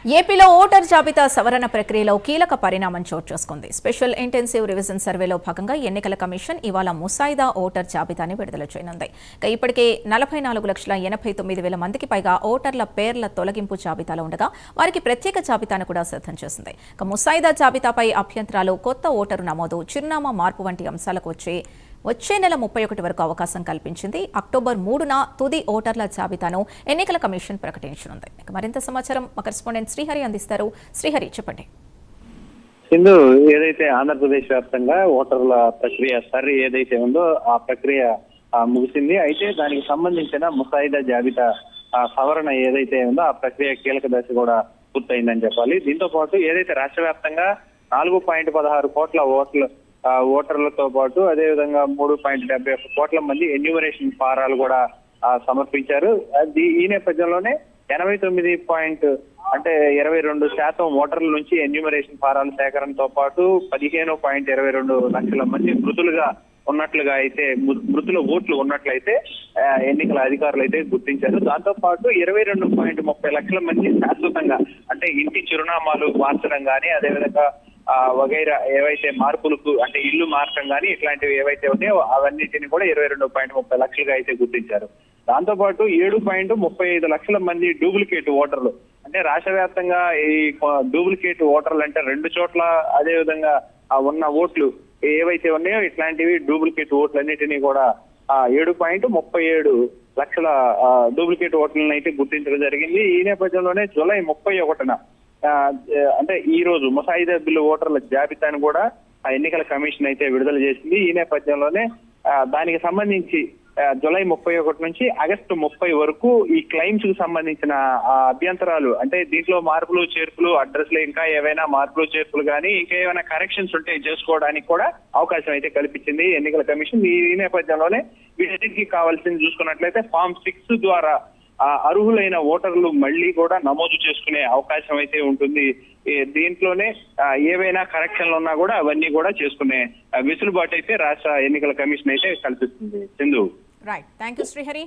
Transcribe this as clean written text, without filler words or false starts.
ఏపీలో ఓటర్ జాబితా సవరణ ప్రక్రియలో కీలక పరిణామం చోటు చేసుకుంది. స్పెషల్ ఇంటెన్సివ్ రివిజన్ సర్వేలో భాగంగా ఎన్నికల కమిషన్ ఇవాళ ముసాయిదా ఓటర్ జాబితాని విడుదల చేయనుంది. ఇప్పటికే 44,89,000 మందికి పైగా ఓటర్ల పేర్ల తొలగింపు జాబితాలో ఉండగా వారికి ప్రత్యేక జాబితాను కూడా సిద్ధం చేసింది. ముసాయిదా జాబితాపై అభ్యంతరాలు, కొత్త ఓటరు నమోదు, చిరునామా మార్పు వంటి అంశాలకు వచ్చే నెల 31 వరకు అవకాశం కల్పించింది. అక్టోబర్ 3న తుది ఓటర్ల జాబితాను ఎన్నికల కమిషన్ ప్రకటించనుంది. మరింత సమాచారం మా కరెస్పాండెంట్ శ్రీహరి అందిస్తారు. శ్రీహరి, చెప్పండి. సింధు, ఏదైతే ఆంధ్రప్రదేశ్ వ్యాప్తంగా ఓటర్ల ప్రక్రియ సర్వే ఏదైతే ఉందో ఆ ప్రక్రియ ముగిసింది. అయితే దానికి సంబంధించిన ముసాయిదా జాబితా సవరణ ఏదైతే ఉందో ఆ ప్రక్రియ కీలక దశ కూడా పూర్తయిందని చెప్పాలి. దీంతో పాటు ఏదైతే రాష్ట్ర వ్యాప్తంగా 4.16 కోట్ల ఓటర్లతో పాటు అదేవిధంగా 3.71 కోట్ల మంది ఎన్యూమరేషన్ ఫారాలు కూడా సమర్పించారు. ఈ నేపథ్యంలోనే 22% ఓటర్ల నుంచి ఎన్యూమరేషన్ ఫారాల సేకరణతో పాటు 15.22 లక్షల మంది మృతుల ఓట్లు ఉన్నట్లయితే ఎన్నికల అధికారులు అయితే గుర్తించారు. దాంతో పాటు 22.30 లక్షల మంది శాశ్వతంగా అంటే ఇంటి చిరునామాలు మార్చడం కానీ, అదేవిధంగా వగైరా ఏవైతే మార్పులకు అంటే ఇల్లు మార్చడం కానీ ఇట్లాంటివి ఏవైతే ఉన్నాయో అవన్నిటిని కూడా 22.30 లక్షలుగా అయితే గుర్తించారు. దాంతో పాటు 7.35 లక్షల మంది డూప్లికేట్ ఓటర్లు, అంటే రాష్ట్ర వ్యాప్తంగా ఈ డూప్లికేట్ ఓటర్లు అంటే 2 చోట్ల అదేవిధంగా ఉన్న ఓట్లు ఏవైతే ఉన్నాయో ఇట్లాంటివి డూప్లికేట్ ఓట్లు అన్నిటినీ కూడా 7.37 లక్షల డూప్లికేట్ ఓట్లను అయితే గుర్తించడం జరిగింది. ఈ నేపథ్యంలోనే జూలై 31న అంటే ఈ రోజు ముసాయిదా బిల్లు ఓటర్ల జాబితాను కూడా ఎన్నికల కమిషన్ అయితే విడుదల చేసింది. ఈ నేపథ్యంలోనే దానికి సంబంధించి జూలై 31 నుంచి ఆగస్టు 30 వరకు ఈ క్లెయిమ్స్ కు సంబంధించిన అభ్యంతరాలు, అంటే దీంట్లో మార్పులు చేర్పులు, అడ్రస్ లో ఇంకా ఏవైనా మార్పులు చేర్పులు కానీ ఇంకా ఏమైనా కరెక్షన్స్ ఉంటే చేసుకోవడానికి కూడా అవకాశం అయితే కల్పించింది ఎన్నికల కమిషన్. ఈ నేపథ్యంలోనే వీటికి కావాల్సింది చూసుకున్నట్లయితే ఫామ్ 6 ద్వారా అర్హులైన ఓటర్లు మళ్ళీ కూడా నమోదు చేసుకునే అవకాశం అయితే ఉంటుంది. దీంట్లోనే ఏవైనా కరెక్షన్లు ఉన్నా కూడా అవన్నీ కూడా చేసుకునే వెసులుబాటు అయితే రాష్ట్ర ఎన్నికల కమిషన్ అయితే కల్పిస్తుంది. Sindhu. Right, thank you Srihari.